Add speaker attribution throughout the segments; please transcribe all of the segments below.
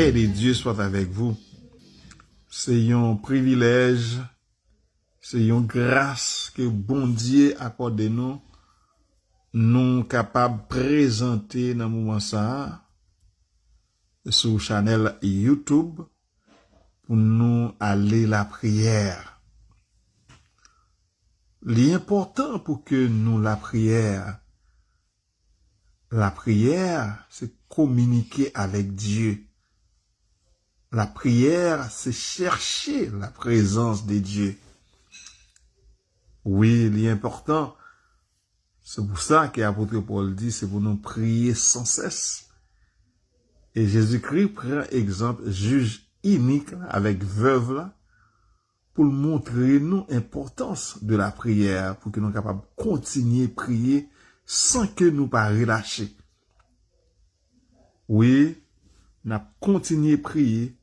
Speaker 1: paix de Dieu soit avec vous. C'est un privilège, c'est une grâce que bon Dieu accorde nous capables de présenter dans le moment ça sur channel YouTube pour nous aller la prière. L'important pour que nous la prière, c'est communiquer avec Dieu. La prière, c'est chercher la présence de Dieu. Oui, l'important, c'est pour ça que l'apôtre Paul dit, c'est pour nous prier sans cesse. Et Jésus-Christ prend exemple, juge unique avec veuve là, pour montrer nous l'importance de la prière, pour que nous soyons capables de continuer à prier sans que nous pas relâcher. Oui, nous continuer à prier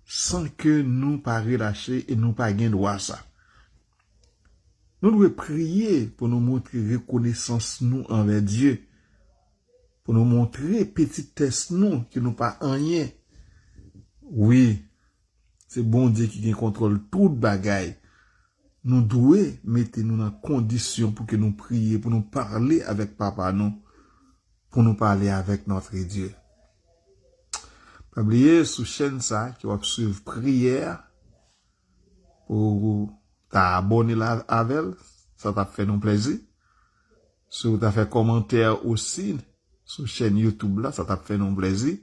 Speaker 1: sans que nous pas relâcher et nous pas gagner droit ça. Nous devons prier pour nous montrer reconnaissance nous envers Dieu, pour nous montrer petitesse nous que nous pas rien. Oui, c'est bon Dieu qui contrôle toute bagaille. Nous devons mettre nous dans condition pour que nous prions, pour nous parler avec papa nous, pour nous parler avec notre Dieu. Pas oublier sous chaîne ça qui va suivre prière pour t'abonner là avec, ça t'a fait nous plaisir. Si vous t'as fait commentaire aussi sur chaîne YouTube là, ça t'a fait nous plaisir.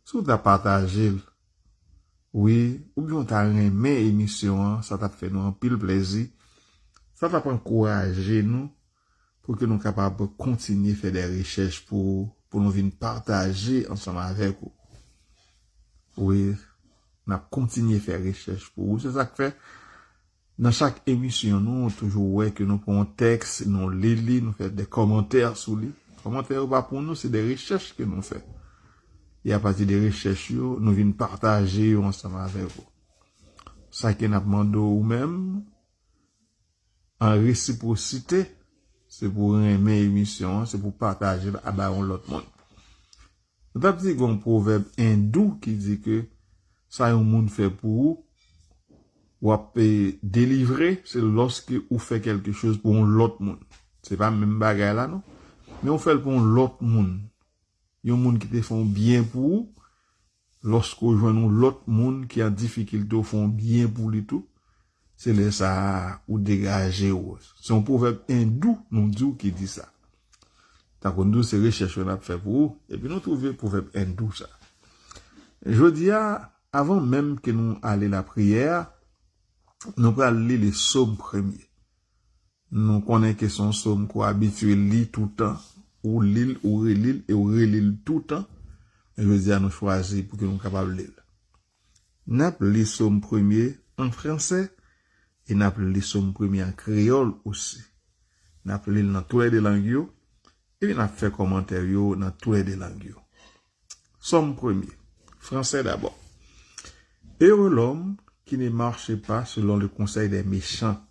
Speaker 1: Si vous t'as partagé, oui, ou bien t'as aimé émission, ça t'a fait nous un pile plaisir. Ça t'a encouragé nous pour que nous capables de continuer à faire des recherches pour nous venir partager ensemble avec vous. Oui, on a continué à faire recherche pour vous. C'est ça que fait. Dans chaque émission, nous, toujours, ouais, que nous prenons un texte, nous lisons, nous faisons des commentaires sur lui. Commentaires, pas pour nous, c'est des recherches que nous faisons. Et à partir des recherches, nous venons partager ensemble avec vous. Ça que nous demandons ou même, en réciprocité, c'est pour aimer l'émission, c'est pour partager à l'autre monde. Nous avons dit un proverbe hindou qui dit que ça un monde fait pour ou à délivrer, c'est lorsque vous fait quelque chose pour l'autre monde. C'est pas même bagaille là, non? Mais on fait pour l'autre monde. Il y a un monde qui te font bien pour vous. Lorsque vous joignez l'autre monde qui a difficulté au font bien pour lui tout. C'est là ça, ou dégager ou. C'est un proverbe hindou, nous dit qui dit ça. Tant qu'on nous, c'est recherche qu'on a fait pour vous. Et puis nous trouvons le proverbe hindou ça. Je dis, avant même que nous allions la prière, nous allons lire les psaumes premiers. Nous connaissons que son psaume qu'on habitué lire tout le temps, ou lire, ou relire, et ou relire tout le temps. Et je dis à nous choisir pour que nous soyons capables de lire. Nous allons lire les psaumes premiers en français, et nous allons lire les psaumes premiers en créole aussi. Nous allons lire dans tous les langues, et nous allons faire commentaire dans tous les langues. Psaume premier, français d'abord. Heureux l'homme qui ne marche pas selon le conseil des méchants,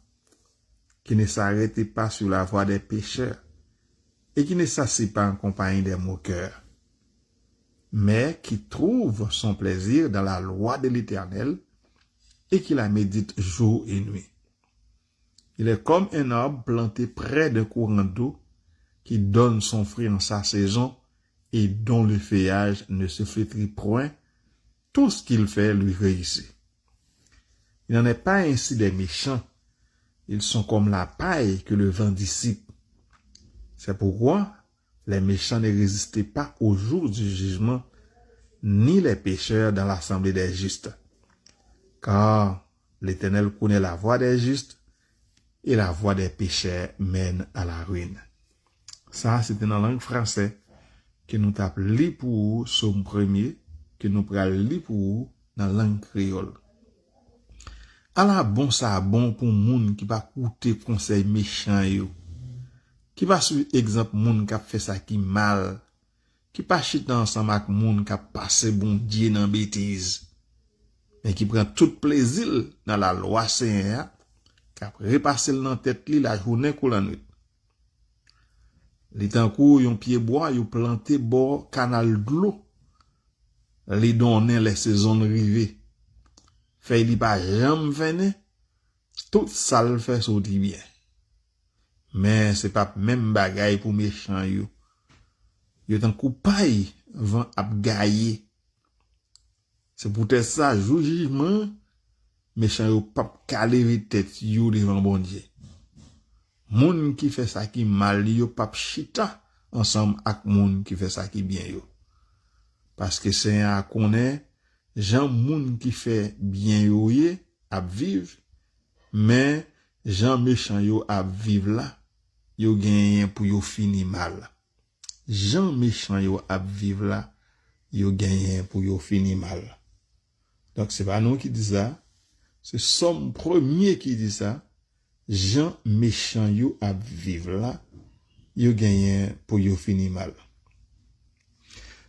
Speaker 1: qui ne s'arrête pas sur la voie des pécheurs, et qui ne s'assied pas en compagnie des moqueurs, mais qui trouve son plaisir dans la loi de l'Éternel, et qui la médite jour et nuit. Il est comme un arbre planté près d'un courant d'eau, qui donne son fruit en sa saison, et dont le feuillage ne se flétrit point, tout ce qu'il fait lui réussit. Il n'en est pas ainsi des méchants. Ils sont comme la paille que le vent dissipe. C'est pourquoi les méchants ne résistaient pas au jour du jugement, ni les pécheurs dans l'assemblée des justes. Car l'Éternel connaît la voie des justes, et la voie des pécheurs mène à la ruine. Ça, c'était dans la langue française que nous avons lu pour vous, psaume premier, que nous avons lu pour vous dans la langue créole. Alors bon ça bon pour moun qui va coûter conseil méchant yo, qui va suivre exemple moun qui a fait ça qui mal, qui pas chita ensemble avec moun qui a passé bon Dieu dans bêtise, mais qui prend tout plaisir dans la loi Seigneur, qui a repassé dans tête li la journée ou la nuit. Les temps kou yon pied bois, yon planté bord canal de l'eau. li donner les saisons rivées. Fait li pas jamais venir, tout ça le fait sortir bien. Mais c'est pas même bagaille pour méchant yo. Yo tan kou paille vent ap gaye. C'est peut-être ça, jour jugement, méchant yo pas calé tête yo devant bon Dieu. Moun qui fait ça qui mal yo pas chita ensemble avec moun qui fait ça qui bien yo. Parce que c'est à connaître Jean moun qui fait bien yo yé à vivre, mais Jean méchant yo à vivre là, yo gagne pour yo fini mal. Jean méchant yo à vivre là, yo gagne pour yo fini mal. Donc c'est pas nous qui dit ça, c'est Somme premier qui dit ça. Jean méchant yo à vivre là, yo gagne pour yo fini mal.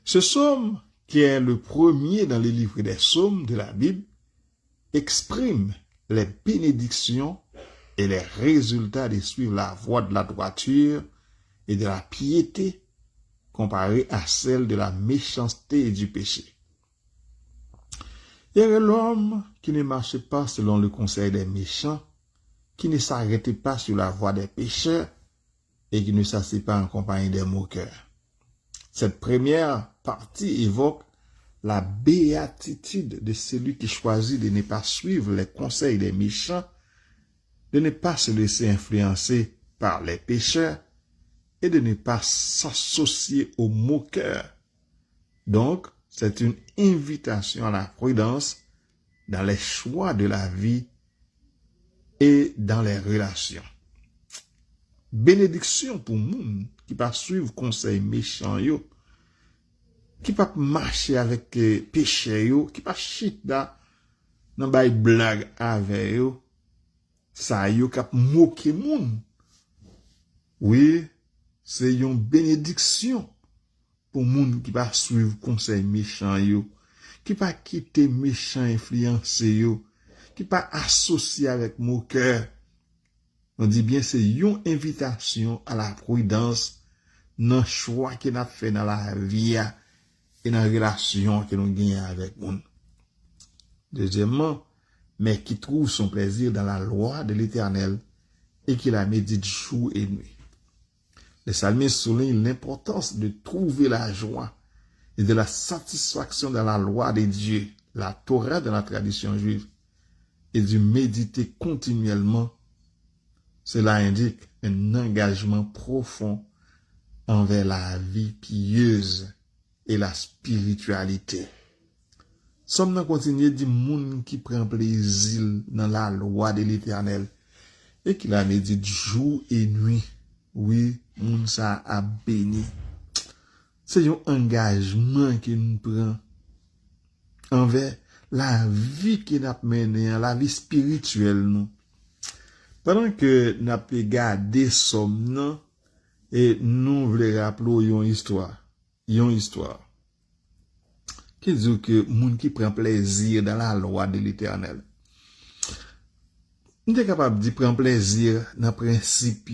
Speaker 1: Ce psaume, qui est le premier dans les livres des psaumes de la Bible, exprime les bénédictions et les résultats de suivre la voie de la droiture et de la piété comparée à celle de la méchanceté et du péché. Il y avait l'homme qui ne marchait pas selon le conseil des méchants, qui ne s'arrêtait pas sur la voie des pécheurs et qui ne s'assied pas en compagnie des moqueurs. Cette première partie évoque la béatitude de celui qui choisit de ne pas suivre les conseils des méchants, de ne pas se laisser influencer par les pécheurs et de ne pas s'associer aux moqueurs. Donc, c'est une invitation à la prudence dans les choix de la vie et dans les relations. Bénédiction pour moun qui pas suivre conseil méchant yo, qui pas marcher avec péché yo, qui pas chita nan bay blague avec yo, ça yo k'ap moquer moun. Oui, c'est une bénédiction pour moun qui pas suivre conseil méchant yo, qui pas quitter méchant influencé yo, qui pas associé avec moqueur. On dit bien c'est une invitation à la prudence dans le choix qu'on a fait dans la vie et dans la relation que nous gagnons avec moun. Deuxièmement, mais qui trouve son plaisir dans la loi de l'Éternel et qui la médite jour et nuit. Le psalmiste souligne l'importance de trouver la joie et de la satisfaction dans la loi de Dieu, la Torah de la tradition juive, et de méditer continuellement. Cela indique un engagement profond envers la vie pieuse et la spiritualité. Somme nan continue di moun qui prend plaisir dans la loi de l'Éternel et qui la médite jour et nuit. Oui, moun sa a béni. C'est un engagement que nous prenons envers la vie qui n'a mené, la vie spirituelle nous. Pendant que nous avons regardé somme et nous voulons rappeler une histoire. Une histoire. Qui dit que moun qui prend plaisir dans la loi de l'Éternel. Nous sommes capables de prendre plaisir dans le principe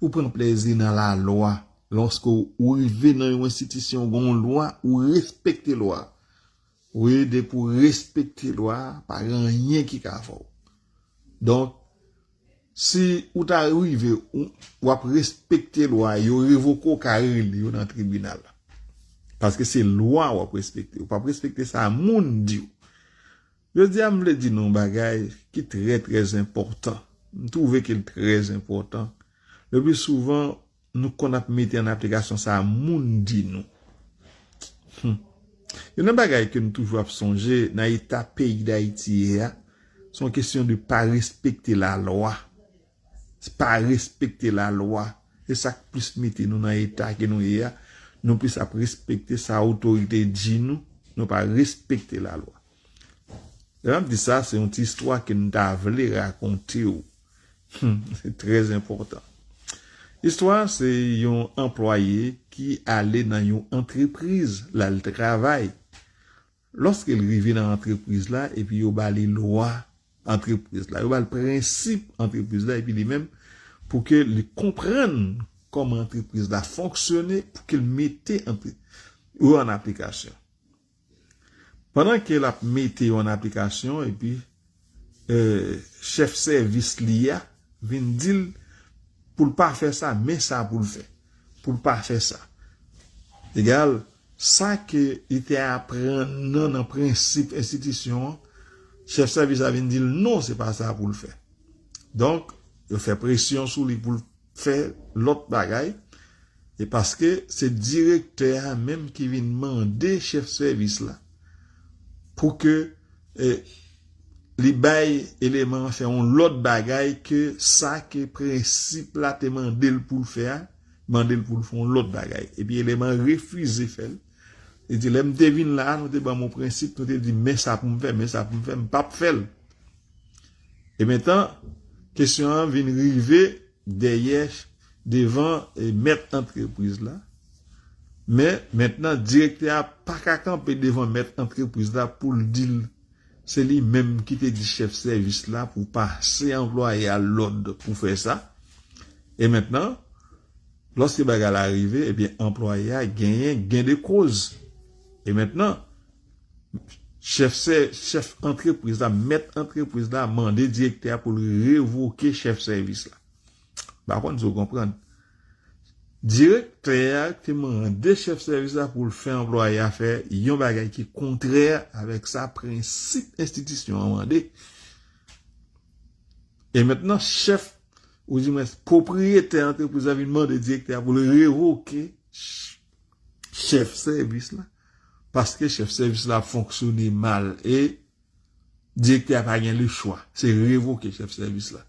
Speaker 1: ou prendre plaisir dans la loi. Lorsque vous arrivez dans une institution, une loi, ou respectez la loi. Oui, de pour respecter la loi, pas rien qui a fait. Donc, si vous arrivez, ou respecter la loi, vous révoquez carré dans le tribunal. Parce que c'est la loi ou respecter. Ou pas respecter ça à moun di. Je dis à me dire non bagay qui est très important. Je trouve qu'il est très important. Le plus souvent, nous qu'on a mis en application ça à moun di nous. Il y a un bagay que nous toujours songer dans l'état pays d'Haïti, c'est question de pas respecter la loi. C'est pas respecter la loi. C'est ça que plus mettre nous dans l'état que nous y a. Nous plus à respecter sa autorité dit nous pas respecter la loi. Je dis ça, c'est une histoire que nous voulu raconter. C'est très important. L'histoire, c'est un employé qui allait dans une entreprise, là, il travaille. Lorsqu'il arrive dans l'entreprise là, et puis il y a les lois entreprise là, il y a le principe entreprise là, et puis lui-même, pour qu'il comprenne comment l'entreprise là fonctionnait, pour qu'il mette en application. Pendant que la mettez en application, et puis, chef service l'IA, vient dire, pour ne pas faire ça, mais ça pour le faire. Pour ne pas faire ça. Égal, ça que il était apprenant dans principe institution, chef service a vient dire non, c'est pas ça pour le faire. Donc, il fait pression sur lui pour faire l'autre bagaille. Et parce que c'est directeur même qui vient demander chef service là pour que les bails éléments font l'autre bagaille que ça que principe là te mandé pour le faire, mandé pour le faire l'autre bagaille. Et puis élément refusé faire. Il dit l'aime devine là, nous te ban mon principe, nous te dit mais ça pour me faire, pas faire. Et maintenant question vient arriver derrière devant et mettre entreprise là. Mais maintenant directeur pas qu'à camper devant mettre entreprise là pour le dire c'est lui même qui te dit chef service là pour passer employé à l'ordre pour faire ça. Et maintenant lorsque bagarre arrivé eh bien employé a gagné gain de cause. Et maintenant chef entreprise là mettre entreprise là demander directeur pour révoquer chef service là. Par contre, vous comprenez. Directeur qui demande chef service là pour le faire employé à faire, il y a un bagage qui est contraire avec sa principe institution demandé. Et maintenant, chef, ou du moins, propriétaire entreprise a demandé directeur pour le révoquer chef service là. Parce que chef service là fonctionne mal et directeur n'a pas le choix. C'est révoquer chef service là.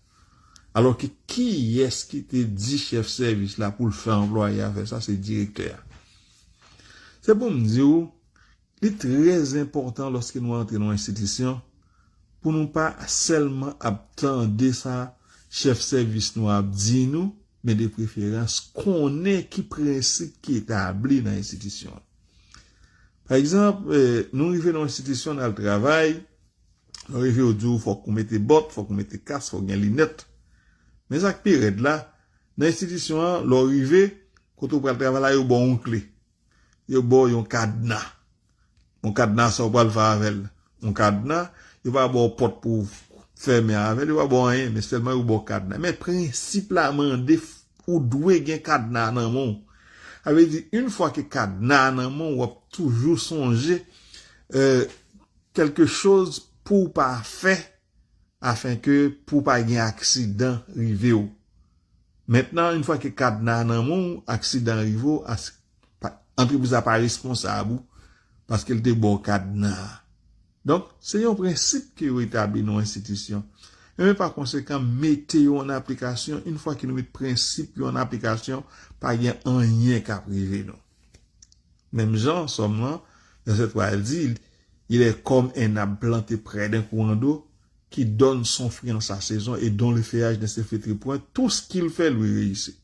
Speaker 1: Alors que qui est-ce qui te dit chef service là pour le faire employer à faire ça, c'est directeur. C'est pour me dire, il est très important lorsque nous entrons dans l'institution pour nous pas seulement attendre ça, chef service nous a dit nous, mais de préférence qu'on est qui principe qui est établi dans l'institution. Par exemple, nous arrivons dans l'institution dans le travail, nous arrivons au jour, faut qu'on mette bottes, faut qu'on mette casque, faut qu'on ait lunettes. Mais ça période là, dans l'institution, l'arrivée, quand on prend le travail, il y a bon clé. Il y a bon un cadenas. Un cadenas, ça va le faire avec. Un cadenas, il va avoir porte pour fermer avec, il va avoir rien, mais seulement il y a bon cadenas. Mais principe là, ou doit un cadenas dans le monde. Avait dit, une fois que cadenas dans le monde, on va toujours songer, quelque chose pour pas faire, afin que pour pas gagner accident rivé ou. Maintenant une fois que cadenas dans mon accident rivé, entreprise a pas responsable parce qu'elle te bon cadenas. Donc c'est un principe qui est établi dans l'institution. Et même par conséquent mettez en application une fois que nous mettons principe en application, pas gain rien qu'à priver nous. Même Jean sommes dans cette fois elle dit il est comme un arbre planté près d'un courant d'eau qui donne son fruit en sa saison et dont le feuillage ne se flétrit point, tout ce qu'il fait lui réussit.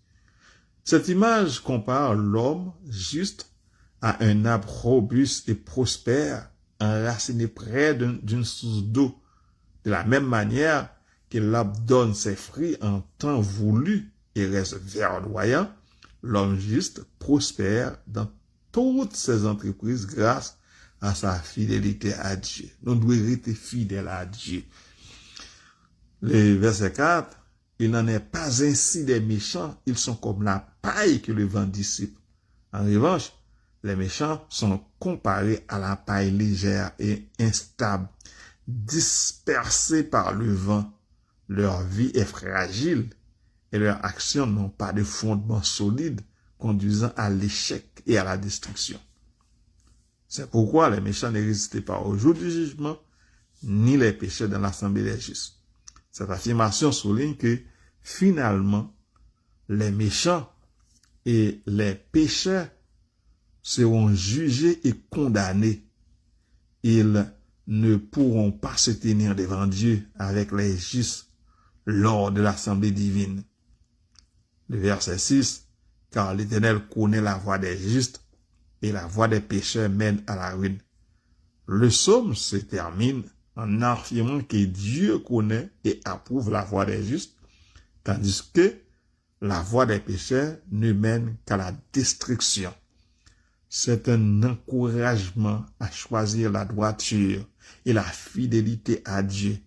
Speaker 1: Cette image compare l'homme juste à un arbre robuste et prospère, enraciné près d'une source d'eau. De la même manière que l'arbre donne ses fruits en temps voulu et reste verdoyant, l'homme juste prospère dans toutes ses entreprises grâce à sa fidélité à Dieu. Nous devons rester fidèles à Dieu. Le verset 4, il n'en est pas ainsi des méchants, ils sont comme la paille que le vent dissipe. En revanche, les méchants sont comparés à la paille légère et instable, dispersés par le vent. Leur vie est fragile et leurs actions n'ont pas de fondement solide, conduisant à l'échec et à la destruction. C'est pourquoi les méchants ne résistent pas au jour du jugement, ni les pécheurs dans l'assemblée des justes. Cette affirmation souligne que, finalement, les méchants et les pécheurs seront jugés et condamnés. Ils ne pourront pas se tenir devant Dieu avec les justes lors de l'assemblée divine. Le verset 6, car l'Éternel connaît la voie des justes et la voie des pécheurs mène à la ruine. Le psaume se termine en affirmant que Dieu connaît et approuve la voie des justes, tandis que la voie des pécheurs ne mène qu'à la destruction. c'est un encouragement à choisir la droiture et la fidélité à Dieu,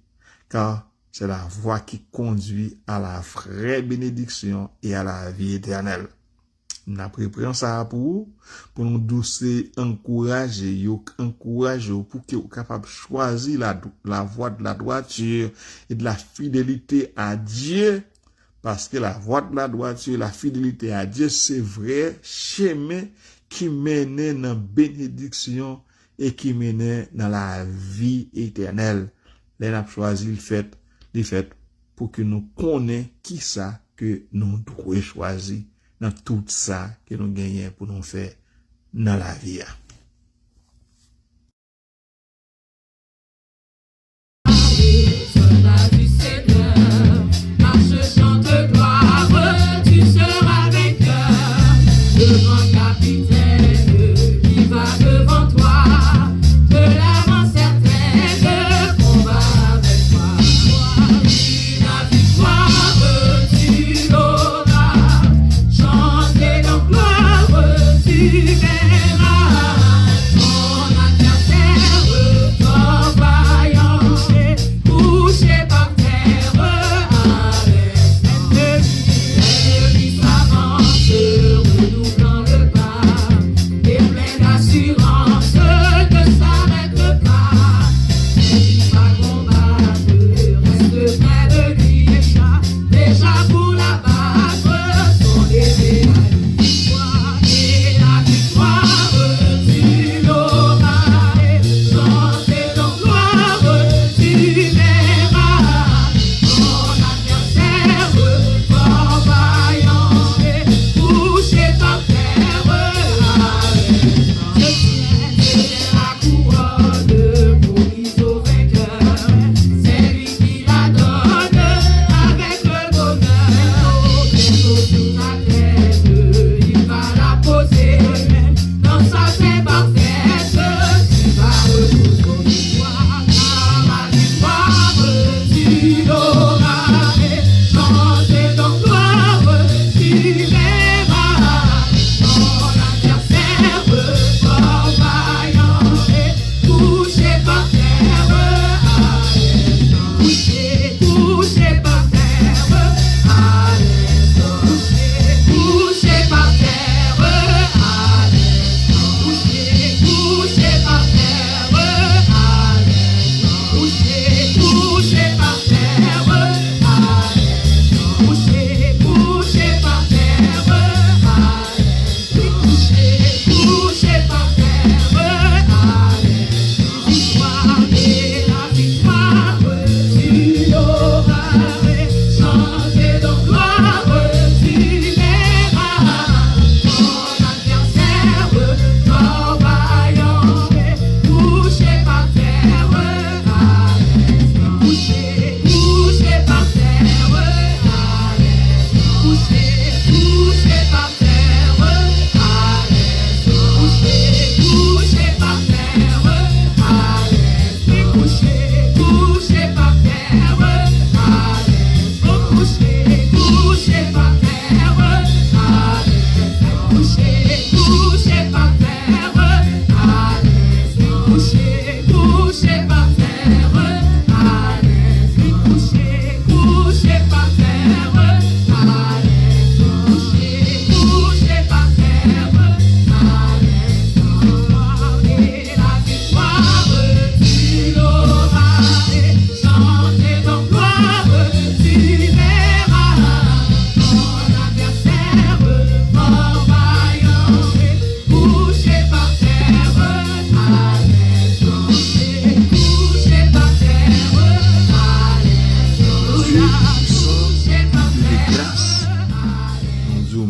Speaker 1: car c'est la voie qui conduit à la vraie bénédiction et à la vie éternelle. N'a pris ça pour nous doucer, encourager pour que vous capable de choisir la voie de la droiture et de la fidélité à Dieu, parce que la voie de la droiture et la fidélité à Dieu, c'est vrai chemin qui mène dans la bénédiction et qui mène dans la vie éternelle. Les n'a choisi le fait pour que nous connaissions qui ça que nous devons choisir dans tout ça que nous gagnons pour nous faire dans la vie.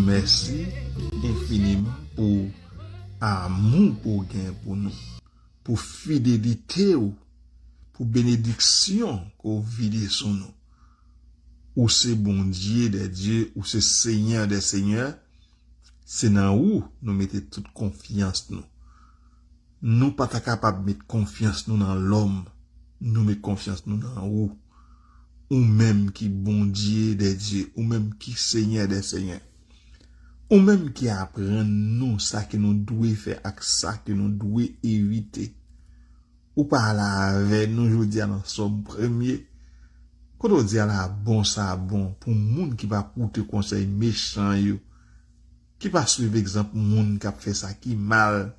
Speaker 1: Merci infiniment pour amour pour gain pour nous, pour fidélité ou pour bénédiction qu'on vit sur nous. Ou c'est bon Dieu des dieux, ou c'est Seigneur des seigneurs, c'est dans où nous mettons toute confiance nous. Nous pas capable de mettre confiance nous dans l'homme, nous mettons confiance nous dans où, ou même qui bon Dieu des dieux, ou même qui Seigneur des seigneurs. ou même qui apprend nous ça que nous devons faire avec ça que nous devons éviter. Ou pas là avec nous, je dis dans son premier. Quand on dit là bon ça bon pour moun qui va porter conseil méchant yo, qui va suivre exemple moun qui a fait ça qui mal,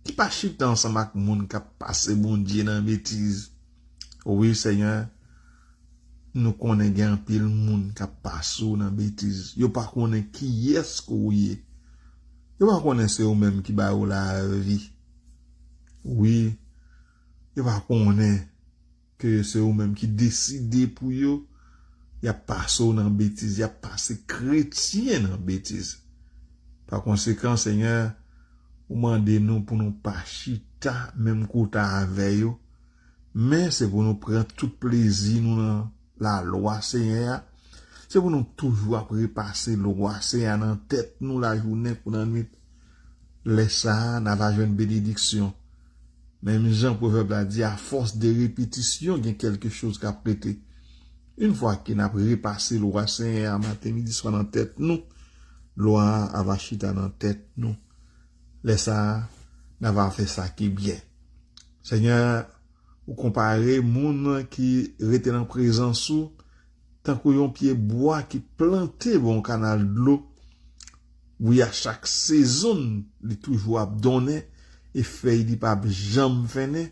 Speaker 1: qui pas chita ensemble avec moun qui a passé bon Dieu dans bêtise. Oui Seigneur, nous connaissons gen pile moun qui a passé dans bêtise. Yo pas connaît qui est-ce que oui. Yo pas connaît c'est ou même qui ba ou la vie. Oui, yo pas connaît que c'est ou même qui décide pour yo, y a passé dans bêtise, y a passé chrétien dans bêtise. Par conséquent, Seigneur, ou mandez nous pour nous pas chita même kouta avec yo, mais c'est pour nous prendre tout plaisir nous dans la loi Seigneur. C'est pour nous toujours repasser loi Seigneur dans tête nous la journée pour la nuit. Laisse ça n'a pas une bénédiction. Même Jean Proverbe a dit, à force de répétition, il y a quelque chose qui a prêté. Une fois qu'il a repassé le roi Saint, à matin, midi, soir dans tête, nous, loi va chita dans tête, nous. Laisse ça, n'a pas fait ça qui est bien. Seigneur, vous comparez moun qui rete dans présence ou, tant qu'on yon pied bois qui planté bon canal de l'eau, oui, à chaque saison, il toujours a donné, et fait dit pas jamais fini,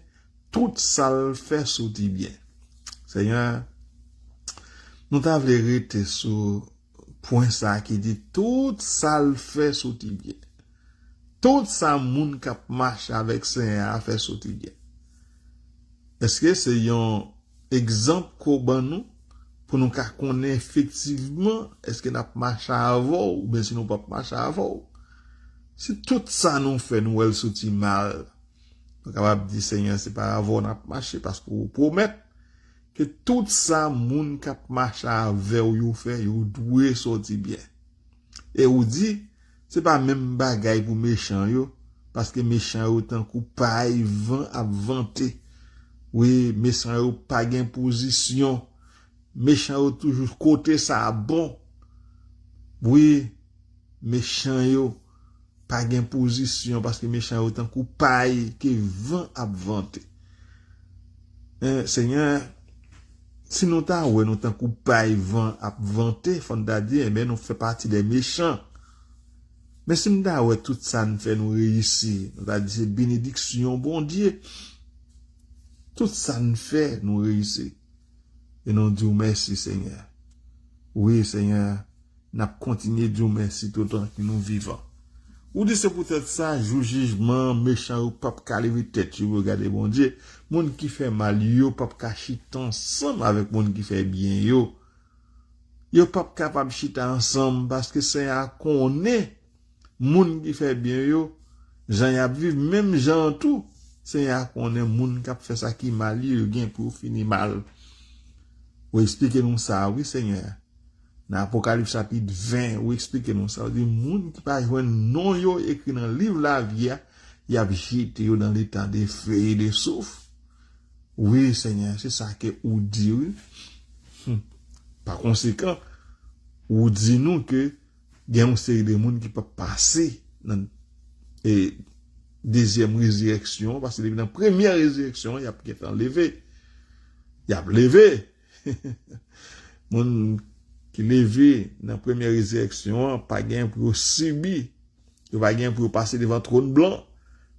Speaker 1: tout ça le fait sortir bien. Seigneur, nous t'avons arrêté sur point ça qui dit tout ça le fait sortir bien. Tout ça moun k'ap marche avec Seigneur a fait sortir bien. Est-ce que c'est un exemple qu'on ban nous pour nous connaître effectivement est-ce que n'a marché avant ou bien si nous pas marché avant? Si tout ça nous fait nous elle sorti mal, nous capable dire Seigneur c'est pas avant n'a marché parce que vous promettez que tout ça moun k'ap marché avec ou fait yo doit sortir bien. Et ou dit c'est pas même bagaille pour méchant yo parce que méchant yo tant coup paille vent à vanter. Oui, méchant yo pas gain position. Méchant yo toujours côté ça bon. Oui, méchant yo pas gain position parce que méchant yo tant coup paille qui vent à vanter. Seigneur, si nous ta ouais nous tant coup paille vent à vanter, faut dire mais nous fait partie des méchants. Mais si nous ta ouais tout ça nous fait nous réussir, nous ta dit c'est bénédiction bon Dieu. Tout ça nous fait nous réussir. Et nous disons merci Seigneur. Oui Seigneur, nous continuons de dire merci tout le temps que nous vivons. Ou dit c'est peut-être ça, jugement, méchant, ou pas qu'à lever tête, tu regardes bon Dieu. Moun qui fait mal, yo pas qu'à chiter ensemble avec moun qui fait bien, yo. Yo pas capable de chiter ensemble parce que Seigneur connaît moun qui fait bien, yo. Jean y a vu, même Jean tout. Seigneur connaît moun qui fait ça qui mal, yo, gain pour finir mal. Ou expliquez-nous ça, oui Seigneur. Dans Apocalypse chapitre 20, ou expliquez-nous ça. Dit, moun qui pas joindre non yo écrit dans le livre la vie, y a jeté yo dans l'état des feux et des souffles. Oui Seigneur, c'est ça que ou dit, oui. Par conséquent, ou dit nous que il y a une série de moun qui peut passer dans et deuxième résurrection, parce que dans la première résurrection, il y a qui est enlevé. Il y a levé. Moun qui levé dans la première résurrection, pas gain pour subir. Il pas gain pour passer devant le trône blanc,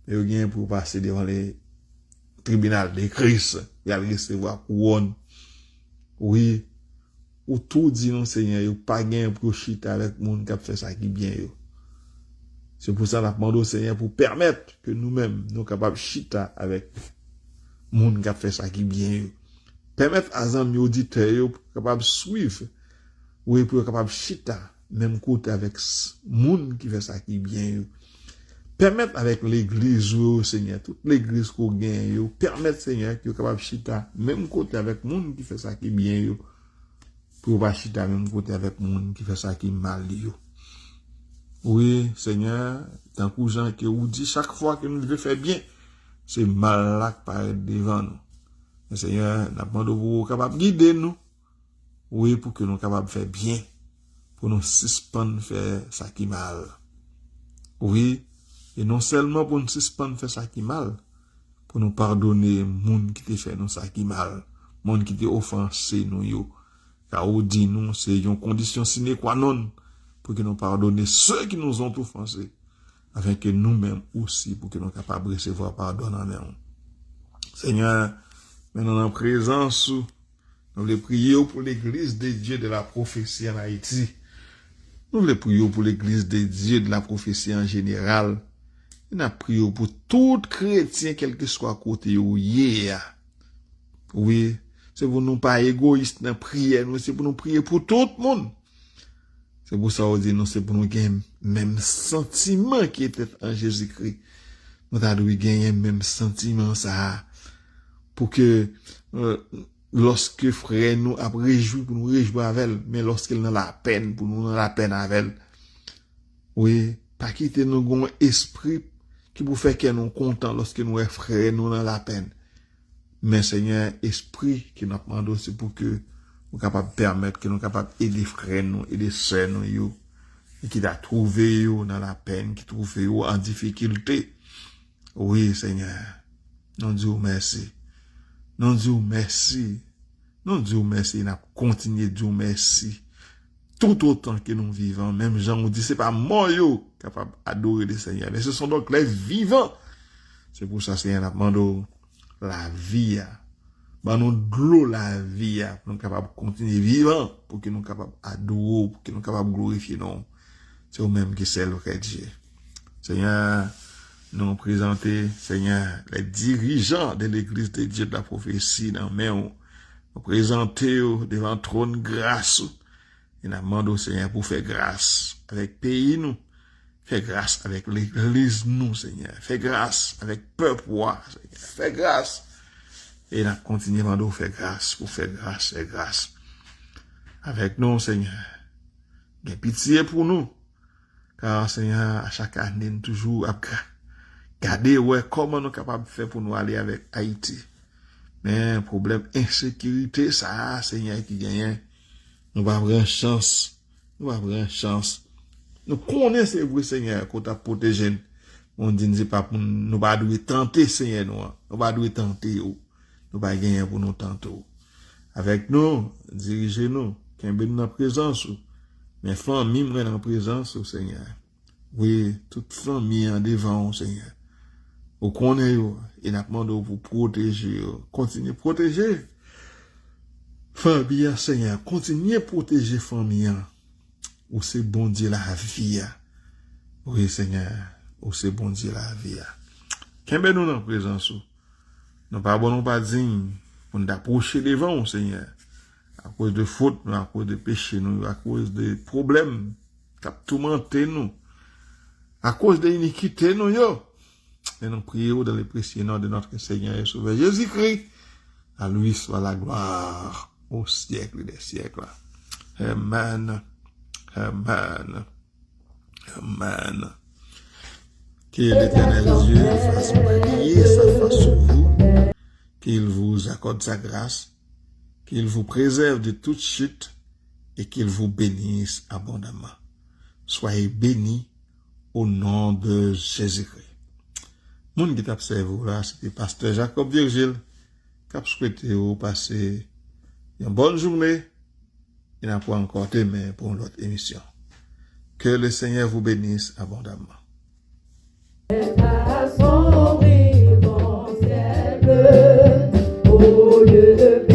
Speaker 1: mais il gain pour passer devant les tribunal de Christ. Il a recevoir couronne. Oui. Ou tout dit non Seigneur, il pas gain pour chita avec moun qui a fait ça qui bien yo. C'est pour ça qu'on a demandé au Seigneur pour permettre que nous-mêmes, nous capables de chita avec moun qui a fait ça qui bien yo. Permettre à zami auditeurs yo capable suivre. Oui, pour capable chita même côté avec moun qui fait ça qui bien yo. Permettre avec l'église yo Seigneur, toute l'église qu'on gagne yo, permettre Seigneur que capable chita même côté avec moun qui fait ça qui bien yo. Pour pas chita même côté avec moun qui fait ça qui mal yo. Oui, Seigneur, tant que Jean que vous dit chaque fois que nous devons faire bien, c'est mal là qui paraît devant nous. Mais Seigneur, nous demandons pour capable guider nous. Oui, pour que nous capables de faire bien. pour nous suspendre faire ça qui mal. Oui, et non seulement pour nous suspendre faire ça qui mal, pour nous pardonner moun qui te fait nous ça qui mal, moun qui te offensé nous yo. Car ou dit nous, c'est une condition sine qua non pour que nous pardonner ceux qui nous ont offensés, afin que nous-mêmes aussi, pour que nous soyons capables de recevoir pardon en nous. Seigneur, maintenant en présence, nous voulons prier pour l'église des dieux de la prophétie en Haïti. Nous voulons prier pour l'église des dieux de la prophétie en général. Nous prions pour tout chrétien, quel que soit côté où hier. Oui, c'est pour nous pas égoïstes dans la prière, c'est pour nous prier pour tout le monde. C'est pour ça qu'on dit, nous, c'est pour nous gagner même sentiment qui était en Jésus-Christ. Nous avons gagner même sentiment ça. Pour que, lorsque frère nous a réjoui, pour nous réjouir avec elle, mais lorsqu'elle n'a la peine, pour nous, la peine avec elle. Oui, pas quitter nous un esprit qui vous fait que nous contents lorsque nous frères nous dans la peine. Mais Seigneur, esprit qui nous demande aussi pour que nous capables de permettre que nous capables d'aider frères nous, aider sœurs nous, et qui t'a trouvé dans la peine, qui trouve en difficulté. Oui, Seigneur. Nous disons merci. Nous disons merci. Nous disons merci. Nous continuons de dire merci. Tout autant que nous vivons. Même Jean nous dit, c'est pas moi, capable d'adorer le Seigneur. Mais ce sont donc les vivants. C'est pour ça, Seigneur, nous demandons la vie. Nous nous la vie. Pour nous capables de continuer vivant. Pour que nous capables d'adorer. Pour que nous capables de glorifier. Non. C'est au-même qui c'est le Dieu. Seigneur, nous présenter, Seigneur, les dirigeants de l'église de Dieu de la prophétie dans main, nous présenter devant le trône grâce. Et nous demandons, Seigneur, pour faire grâce avec pays nous, faire grâce avec l'église nous, Seigneur, faire grâce avec peuple, Seigneur, faire grâce. Et nous continuons de faire grâce, pour faire grâce et grâce. Avec nous, Seigneur, j'ai pitié pour nous. Car, Seigneur, à chaque année, nous toujours garder comment nous sommes capables de faire pour nous aller avec Haïti. Mais problème insécurité, ça, Seigneur, qui gagne. Nous va avoir une chance. Nous va avoir une chance. Nous connaissons, c'est vrai, Seigneur, qu'on t'a protégé. On dit, c'est pas pour nous pas tenter, Seigneur, nous. Nous pas tenter, nous pas gagner pour nous tenter. Avec nous, dirigez-nous, qu'un ben dans la présence, mes familles, moi, dans la présence, Seigneur. Oui, toute famille en devant, Seigneur. Vous connaissez, et nous demandons pour protéger, continuez à protéger. Famille, Seigneur, continuez à protéger famille. Ou c'est bon Dieu la vie. Oui, Seigneur, ou c'est bon Dieu la vie. Qu'est-ce que nous dans la présence? Nous pas bon, nous pas dignes pour nous approcher devant, Seigneur. À cause de fautes, à cause de péchés, à cause de problèmes qui ont tourmenté nous. À cause de l'iniquité, nous, yo. Et nous prions dans le précieux nom de notre Seigneur et Sauveur Jésus-Christ. À lui soit la gloire au siècle des siècles. Amen. Amen. Amen. Que l'Éternel Dieu fasse briller sa face sur vous, qu'il vous accorde sa grâce, qu'il vous préserve de toute chute et qu'il vous bénisse abondamment. Soyez bénis au nom de Jésus-Christ. Mon qui t'observe là, c'était Pasteur Jacob Virgile, qui a souhaité vous passer une bonne journée. Il n'a pas encore demain pour notre émission. Que le Seigneur vous bénisse abondamment. À son vivant ciel bleu, au lieu de